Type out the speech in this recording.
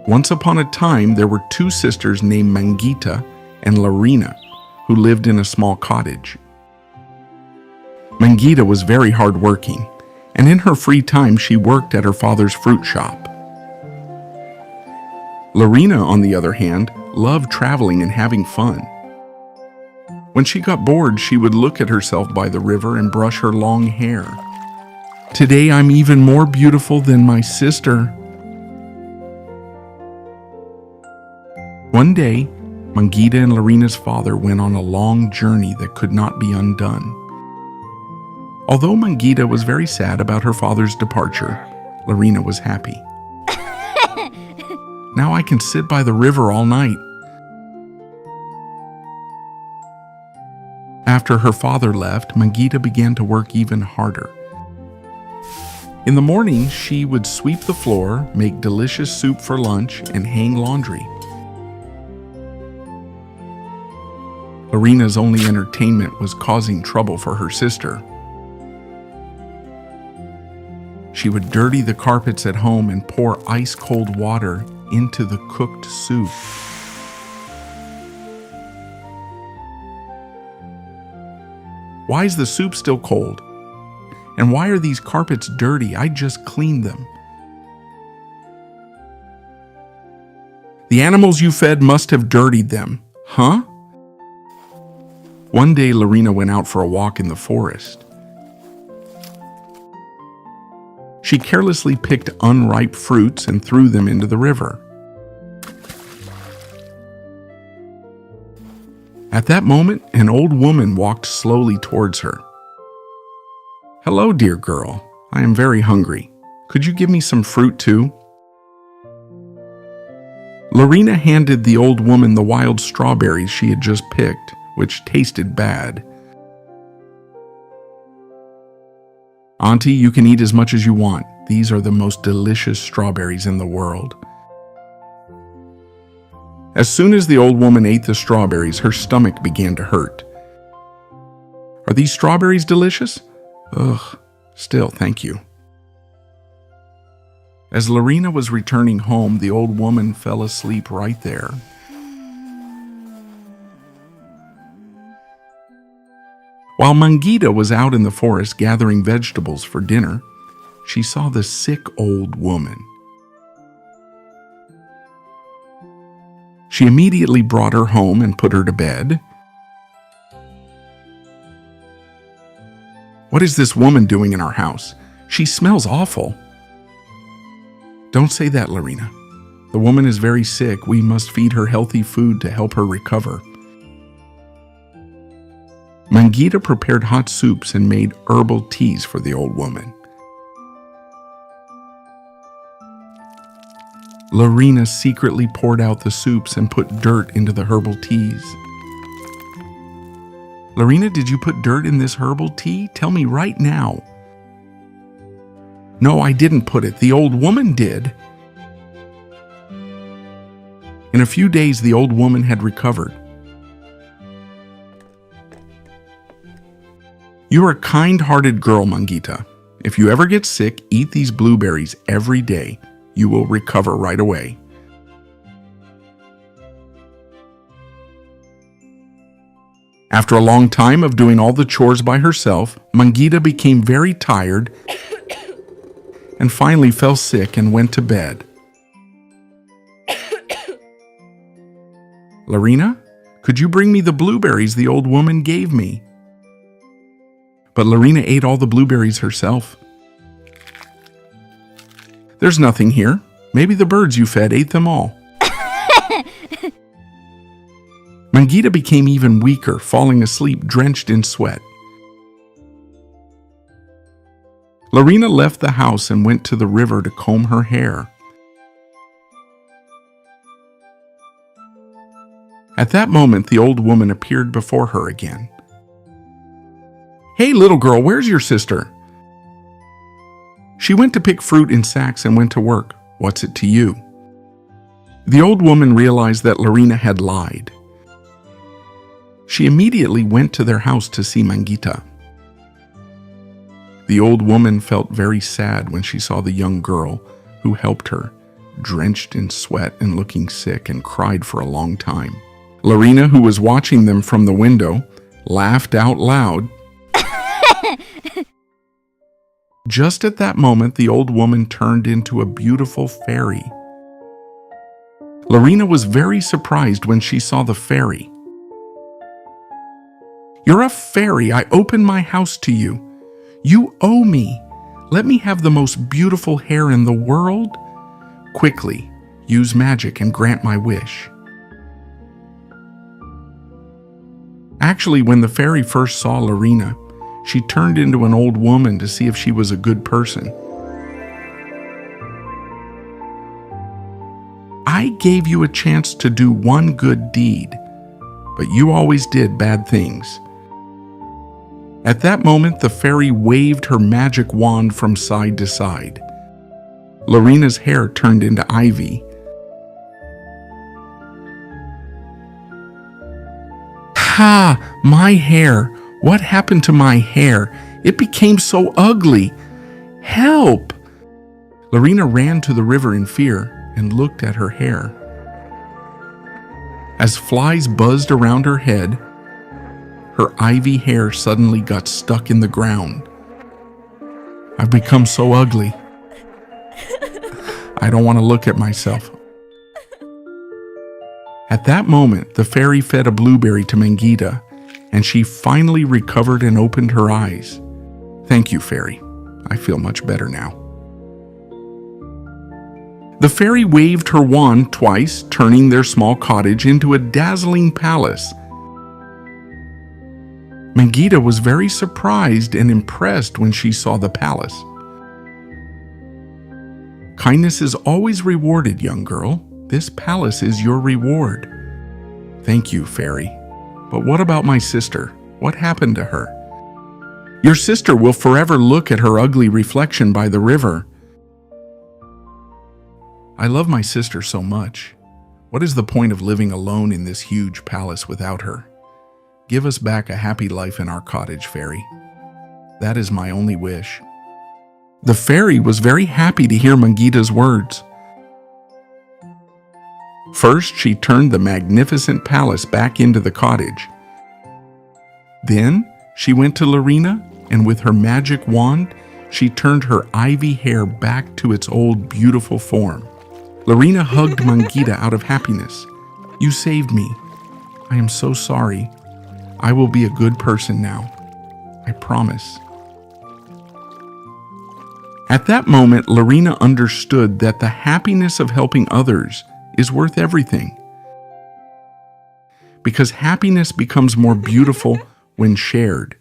Once upon a time, there were two sisters named Mangita and Larina who lived in a small cottage. Mangita was very hardworking, and in her free time she worked at her father's fruit shop. Larina, on the other hand, loved traveling and having fun. When she got bored, she would look at herself by the river and brush her long hair. "Today I'm even more beautiful than my sister." One day, Mangita and Larina's father went on a long journey that could not be undone. Although Mangita was very sad about her father's departure, Larina was happy. "Now I can sit by the river all night." After her father left, Mangita began to work even harder. In the morning, she would sweep the floor, make delicious soup for lunch, and hang laundry. Larina's only entertainment was causing trouble for her sister. She would dirty the carpets at home and pour ice-cold water into the cooked soup. "Why is the soup still cold? And why are these carpets dirty? I just cleaned them." "The animals you fed must have dirtied them, huh?" One day, Larina went out for a walk in the forest. She carelessly picked unripe fruits and threw them into the river. At that moment, an old woman walked slowly towards her. "Hello, dear girl. I am very hungry. Could you give me some fruit too?" Larina handed the old woman the wild strawberries she had just picked, which tasted bad. "Auntie, you can eat as much as you want. These are the most delicious strawberries in the world." As soon as the old woman ate the strawberries, her stomach began to hurt. "Are these strawberries delicious?" "Ugh, still, thank you." As Larina was returning home, the old woman fell asleep right there. While Mangita was out in the forest gathering vegetables for dinner, she saw the sick old woman. She immediately brought her home and put her to bed. "What is this woman doing in our house? She smells awful." "Don't say that, Larina. The woman is very sick. We must feed her healthy food to help her recover." Mangita prepared hot soups and made herbal teas for the old woman. Larina secretly poured out the soups and put dirt into the herbal teas. "Larina, did you put dirt in this herbal tea? Tell me right now." "No, I didn't put it. The old woman did." In a few days, the old woman had recovered. "You're a kind-hearted girl, Mangita. If you ever get sick, eat these blueberries every day. You will recover right away." After a long time of doing all the chores by herself, Mangita became very tired and finally fell sick and went to bed. "Larina, could you bring me the blueberries the old woman gave me?" But Larina ate all the blueberries herself. "There's nothing here. Maybe the birds you fed ate them all." Mangita became even weaker, falling asleep drenched in sweat. Larina left the house and went to the river to comb her hair. At that moment, the old woman appeared before her again. "Hey, little girl, where's your sister?" "She went to pick fruit in sacks and went to work. What's it to you?" The old woman realized that Larina had lied. She immediately went to their house to see Mangita. The old woman felt very sad when she saw the young girl who helped her drenched in sweat and looking sick, and cried for a long time. Lorena, who was watching them from the window, laughed out loud. Just at that moment, the old woman turned into a beautiful fairy. Lorena was very surprised when she saw the fairy. "You're a fairy. I open my house to you. You owe me. Let me have the most beautiful hair in the world. Quickly, use magic and grant my wish." Actually, when the fairy first saw Lorena, she turned into an old woman to see if she was a good person. "I gave you a chance to do one good deed, but you always did bad things." At that moment, the fairy waved her magic wand from side to side. Lorena's hair turned into ivy. "Ha! My hair! What happened to my hair? It became so ugly! Help!" Lorena ran to the river in fear and looked at her hair. As flies buzzed around her head, her ivy hair suddenly got stuck in the ground. "I've become so ugly. I don't want to look at myself." At that moment, the fairy fed a blueberry to Mangita, and she finally recovered and opened her eyes. "Thank you, fairy. I feel much better now." The fairy waved her wand twice, turning their small cottage into a dazzling palace. Mangita was very surprised and impressed when she saw the palace. "Kindness is always rewarded, young girl. This palace is your reward." "Thank you, fairy. But what about my sister? What happened to her?" "Your sister will forever look at her ugly reflection by the river." "I love my sister so much. What is the point of living alone in this huge palace without her? Give us back a happy life in our cottage, fairy. That is my only wish." The fairy was very happy to hear Mangita's words. First, she turned the magnificent palace back into the cottage. Then, she went to Lorena, and with her magic wand, she turned her ivy hair back to its old beautiful form. Lorena hugged Mangita out of happiness. "You saved me. I am so sorry. I will be a good person now. I promise." At that moment, Lorena understood that the happiness of helping others is worth everything. Because happiness becomes more beautiful when shared.